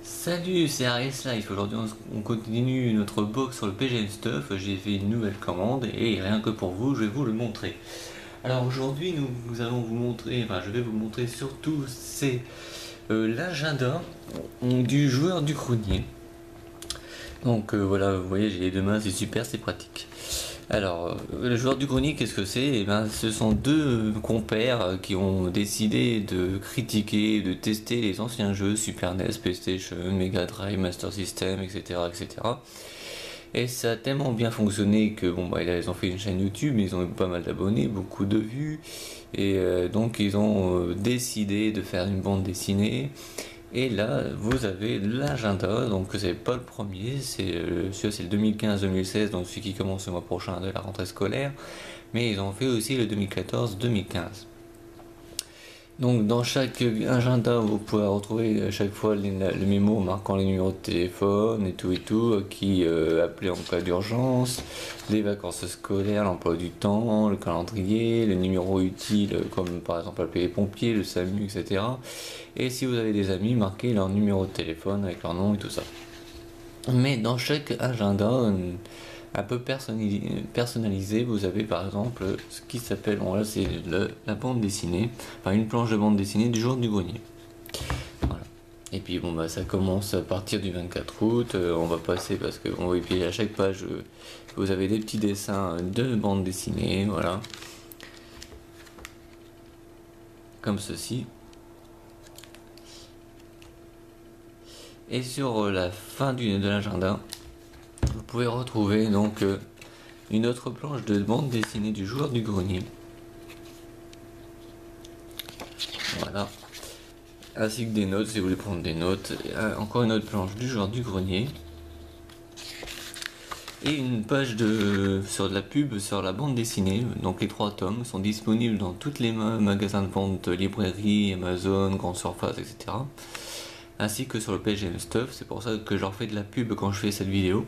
Salut, c'est Aries Life. Aujourd'hui, on continue notre box sur le PGM Stuff. J'ai fait une nouvelle commande et rien que pour vous, je vais vous le montrer. Alors aujourd'hui, nous allons vous montrer, enfin, je vais vous montrer surtout c'est l'agenda du joueur du grenier. Donc voilà, vous voyez, j'ai les deux mains, c'est super, c'est pratique. Alors, le joueur du grenier, qu'est-ce que c'est? Eh ben, ce sont deux compères qui ont décidé de critiquer, de tester les anciens jeux Super NES, PlayStation, Mega Drive, Master System, etc., etc. Et ça a tellement bien fonctionné que bon bah ils ont fait une chaîne YouTube, ils ont eu pas mal d'abonnés, beaucoup de vues, et donc ils ont décidé de faire une bande dessinée. Et là, vous avez l'agenda, donc c'est pas le premier, celui-là c'est le 2015-2016, donc celui qui commence le mois prochain de la rentrée scolaire, mais ils ont fait aussi le 2014-2015. Donc dans chaque agenda, vous pouvez retrouver à chaque fois le mémo marquant les numéros de téléphone et tout, qui appeler en cas d'urgence, les vacances scolaires, l'emploi du temps, le calendrier, le numéro utile comme par exemple appeler les pompiers, le SAMU, etc. Et si vous avez des amis, marquez leur numéro de téléphone avec leur nom et tout ça. Mais dans chaque agenda un peu personnalisé, vous avez par exemple ce qui s'appelle, bon là c'est la bande dessinée, enfin une planche de bande dessinée du jour du grenier. Voilà. Et puis bon bah ça commence à partir du 24 août, on va passer parce que et puis à chaque page vous avez des petits dessins de bande dessinée, voilà. Comme ceci. Et sur la fin de l'agenda, vous pouvez retrouver donc une autre planche de bande dessinée du joueur du grenier. Voilà. Ainsi que des notes si vous voulez prendre des notes. Encore une autre planche du joueur du grenier. Et une page sur de la pub sur la bande dessinée. Donc les 3 tomes sont disponibles dans tous les magasins de vente, librairies, Amazon, Grande Surface, etc. Ainsi que sur le PGM Stuff. C'est pour ça que je leur fais de la pub quand je fais cette vidéo.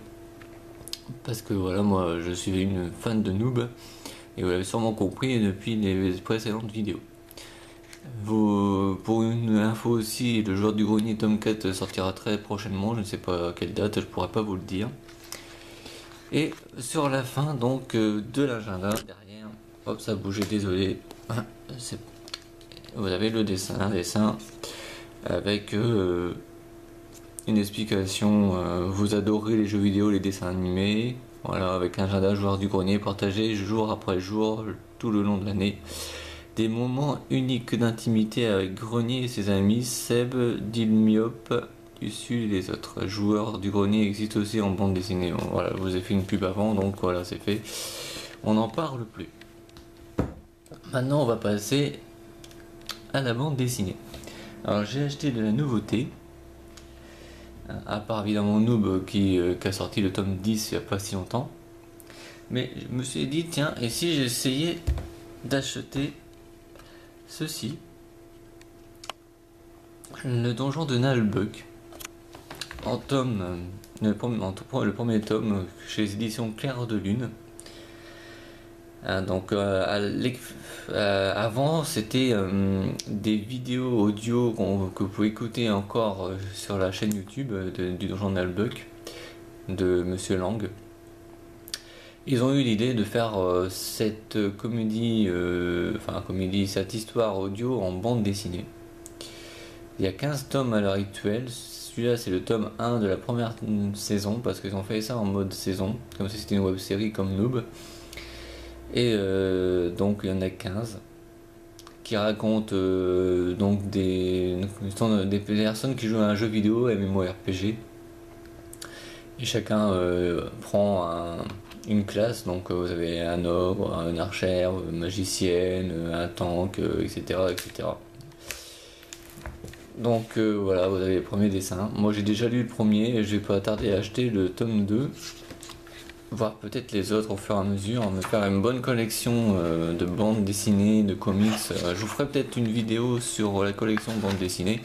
Parce que voilà, moi je suis une fan de Noob. Et vous l'avez sûrement compris depuis les précédentes vidéos. Pour une info aussi, le joueur du grenier tome 4 sortira très prochainement, je ne sais pas à quelle date, je pourrais pas vous le dire. Et sur la fin donc de l'agenda, derrière, hop ça a bougé, désolé, vous avez le dessin, un dessin avec une explication, vous adorez les jeux vidéo, les dessins animés, voilà, avec un agenda joueur du grenier partagé jour après jour tout le long de l'année. Des moments uniques d'intimité avec Grenier et ses amis, Seb, Dilmyope, du Sud et les autres. Joueurs du grenier existent aussi en bande dessinée. Bon, voilà, je vous ai fait une pub avant, donc voilà, c'est fait. On n'en parle plus. Maintenant, on va passer à la bande dessinée. Alors, j'ai acheté de la nouveauté. À part évidemment Noob qui a sorti le tome 10 il n'y a pas si longtemps. Mais je me suis dit, tiens, et si j'essayais d'acheter ceci, le donjon de Nalbuck, en tome, le premier tome chez les éditions Clair de Lune. Donc avant c'était des vidéos audio que vous pouvez écouter encore sur la chaîne YouTube du donjon de Nalbuck de Monsieur Lang. Ils ont eu l'idée de faire cette comédie, cette histoire audio en bande dessinée. Il y a 15 tomes à l'heure actuelle, celui-là c'est le tome 1 de la première saison, parce qu'ils ont fait ça en mode saison, comme si c'était une web série comme Noob. Et donc il y en a 15 qui racontent donc des personnes qui jouent à un jeu vidéo MMORPG. Et chacun prend une classe, donc vous avez un ogre, un archère, une magicienne, un tank, etc., etc. Donc voilà, vous avez les premiers dessins. Moi j'ai déjà lu le premier et je vais pas tarder à acheter le tome 2, voir peut-être les autres au fur et à mesure, me faire une bonne collection de bandes dessinées, de comics. Je vous ferai peut-être une vidéo sur la collection de bandes dessinées,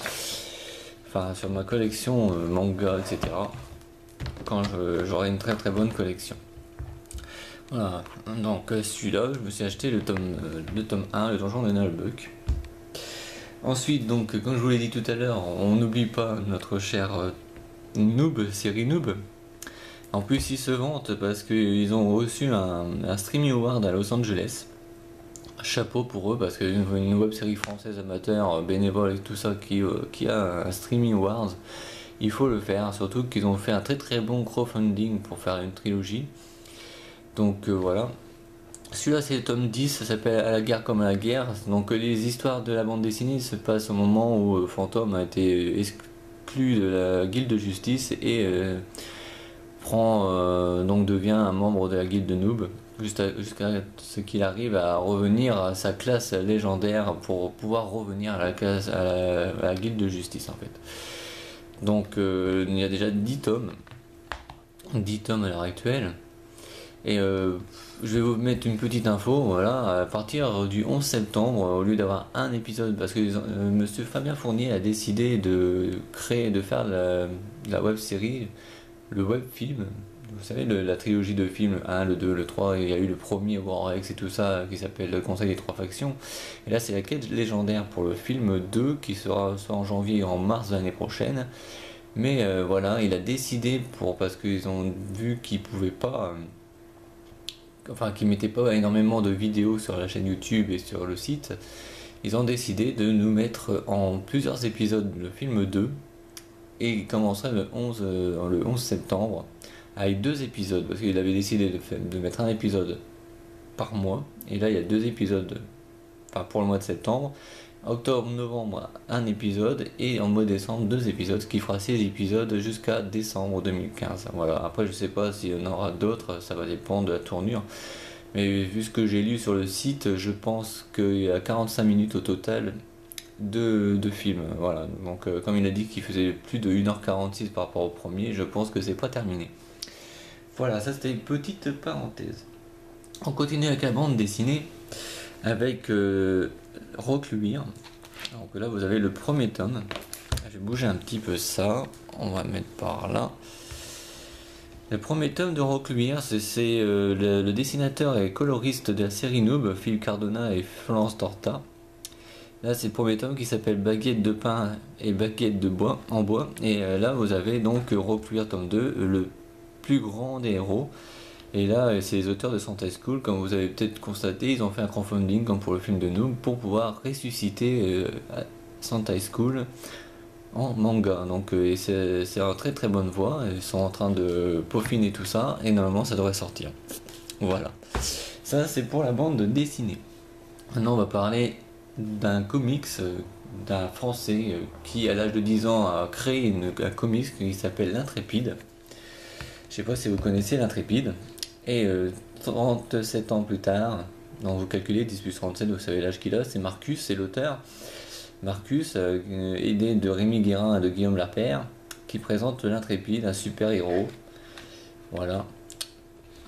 enfin sur ma collection manga, etc. Quand j'aurai une très bonne collection. Voilà, donc celui-là, je me suis acheté le tome 1, le donjon de Nalbuck. Ensuite, donc, comme je vous l'ai dit tout à l'heure, on n'oublie pas notre cher Noob, série Noob. En plus, ils se vantent parce qu'ils ont reçu un Streaming Award à Los Angeles. Chapeau pour eux parce qu'une web série française amateur, bénévole et tout ça qui a un Streaming Awards, il faut le faire. Surtout qu'ils ont fait un très très bon crowdfunding pour faire une trilogie. Donc voilà. Celui-là c'est le tome 10, ça s'appelle À la guerre comme à la guerre. Donc les histoires de la bande dessinée se passent au moment où Fantôme a été exclu de la guilde de justice et donc devient un membre de la guilde de Noob jusqu'à ce qu'il arrive à revenir à sa classe légendaire pour pouvoir revenir à la classe à la guilde de justice en fait. Donc il y a déjà 10 tomes à l'heure actuelle. Et je vais vous mettre une petite info, voilà, à partir du 11 septembre, au lieu d'avoir un épisode, parce que monsieur Fabien Fournier a décidé de faire la web série, le web film, vous savez, la trilogie de films 1, le 2, le 3, il y a eu le premier War X et tout ça, qui s'appelle Le Conseil des Trois Factions. Et là, c'est la quête légendaire pour le film 2, qui sera soit en janvier et en mars de l'année prochaine. Mais voilà, il a décidé, parce qu'ils ont vu qu'ils pouvaient pas. Enfin, qu'ils mettaient pas énormément de vidéos sur la chaîne YouTube et sur le site, ils ont décidé de nous mettre en plusieurs épisodes le film 2 et il commencerait le 11 septembre avec 2 épisodes parce qu'il avait décidé de mettre un épisode par mois et là il y a 2 épisodes pour le mois de septembre. Octobre, novembre, un épisode et en mois de décembre 2 épisodes, ce qui fera 6 épisodes jusqu'à décembre 2015. Voilà, après je sais pas s'il y en aura d'autres, ça va dépendre de la tournure. Mais vu ce que j'ai lu sur le site, je pense qu'il y a 45 minutes au total de film. Voilà, donc comme il a dit qu'il faisait plus de 1h46 par rapport au premier, je pense que c'est pas terminé. Voilà, ça c'était une petite parenthèse. On continue avec la bande dessinée avec Recluire. Donc là vous avez le premier tome. Je vais bouger un petit peu ça. On va mettre par là. Le premier tome de Recluire, c'est le dessinateur et coloriste de la série Noob, Philippe Cardona et Florence Torta. Là c'est le premier tome qui s'appelle Baguette de pain et baguette de bois en bois. Et là vous avez donc Recluire tome 2, le plus grand des héros. Et là, c'est les auteurs de Sentai School, comme vous avez peut-être constaté, ils ont fait un crowdfunding, comme pour le film de Noob, pour pouvoir ressusciter Sentai School en manga. Donc c'est en très très bonne voie, ils sont en train de peaufiner tout ça, et normalement ça devrait sortir. Voilà. Ça c'est pour la bande dessinée. Maintenant on va parler d'un comics, d'un français qui à l'âge de 10 ans a créé un comics qui s'appelle L'Intrépide. Je sais pas si vous connaissez L'Intrépide. Et 37 ans plus tard, donc vous calculez 10 plus 37, vous savez l'âge qu'il a, c'est Marcus, c'est l'auteur. Marcus, aidé de Rémi Guérin et de Guillaume Lapère, qui présente l'Intrépide, un super héros. Voilà,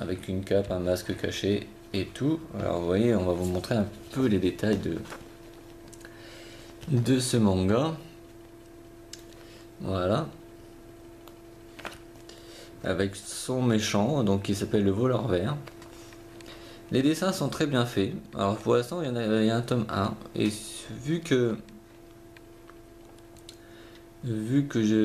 avec une cape, un masque caché et tout. Alors vous voyez, on va vous montrer un peu les détails de ce manga. Voilà. Avec son méchant, donc qui s'appelle le voleur vert. Les dessins sont très bien faits. Alors pour l'instant, il y a un tome 1. Et vu que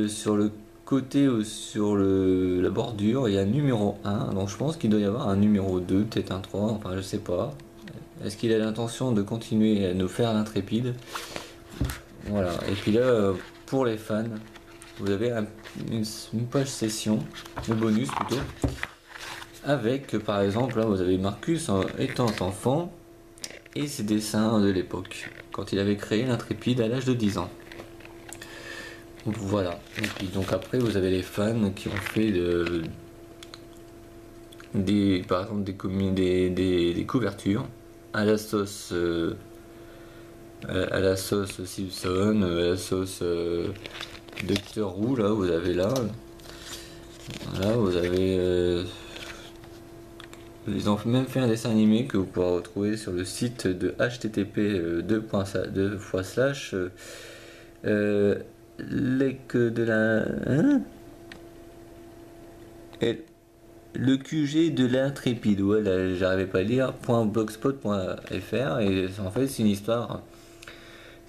sur le côté ou sur la bordure, il y a un numéro 1. Donc je pense qu'il doit y avoir un numéro 2, peut-être un 3, enfin je sais pas. Est-ce qu'il a l'intention de continuer à nous faire l'Intrépide? Voilà. Et puis là, pour les fans, vous avez une page session, le bonus plutôt, avec par exemple, là vous avez Marcus étant enfant et ses dessins de l'époque, quand il avait créé l'Intrépide à l'âge de 10 ans. Voilà, et puis donc après vous avez les fans qui ont fait par exemple des couvertures à la sauce Simpson, à la sauce Docteur Who, là vous avez là. Voilà, vous avez ils ont même fait un dessin animé que vous pourrez retrouver sur le site de http://lec de la le QG de l'Intrépide, j'arrivais pas à lire .blogspot.fr et en fait c'est une histoire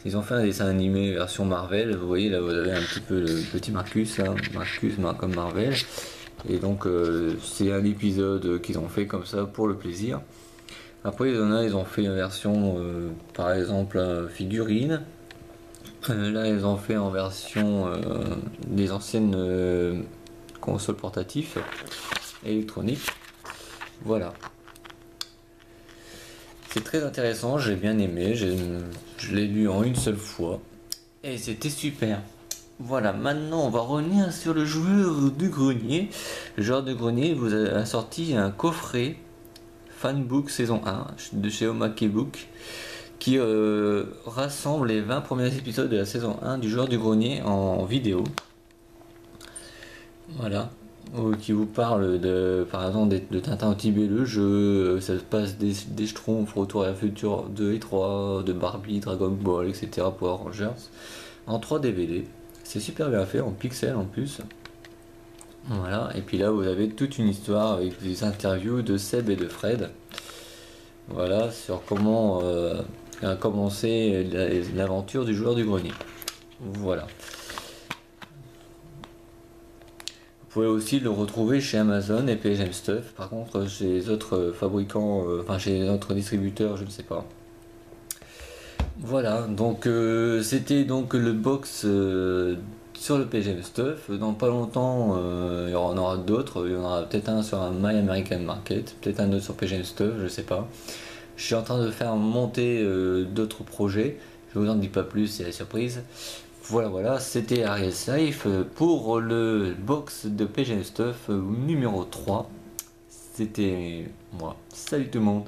Ils ont fait un dessin animé version Marvel. Vous voyez là, vous avez un petit peu le petit Marcus, hein, Marcus comme Marvel. Et donc c'est un épisode qu'ils ont fait comme ça pour le plaisir. Après ils ont fait une version par exemple figurine. Là ils ont fait en version des anciennes consoles portatives électroniques. Voilà. C'est très intéressant, j'ai bien aimé, je l'ai lu en une seule fois et c'était super. Voilà, maintenant on va revenir sur le joueur du grenier. Le joueur du grenier vous a sorti un coffret Fanbook saison 1 de chez Omake Book qui rassemble les 20 premiers épisodes de la saison 1 du joueur du grenier en vidéo. Voilà. Qui vous parle de, par exemple, de Tintin au Tibet, le jeu, ça se passe des Schtroumpfs, Retour à la future 2 et 3, de Barbie, Dragon Ball, etc. Power Rangers, en 3 DVD. C'est super bien fait, en pixels en plus. Voilà, et puis là vous avez toute une histoire avec des interviews de Seb et de Fred. Voilà, sur comment a commencé l'aventure du joueur du grenier. Voilà. Vous pouvez aussi le retrouver chez Amazon et PGM Stuff. Par contre, chez les autres fabricants, enfin chez les autres distributeurs, je ne sais pas. Voilà, donc c'était donc le box sur le PGM Stuff. Dans pas longtemps, il y en aura d'autres. Il y en aura peut-être un sur un My American Market, peut-être un autre sur PGM Stuff, je sais pas. Je suis en train de faire monter d'autres projets. Je vous en dis pas plus, c'est la surprise. Voilà, c'était Ariel's Life pour le box de PGM Stuff numéro 3. C'était moi. Salut tout le monde.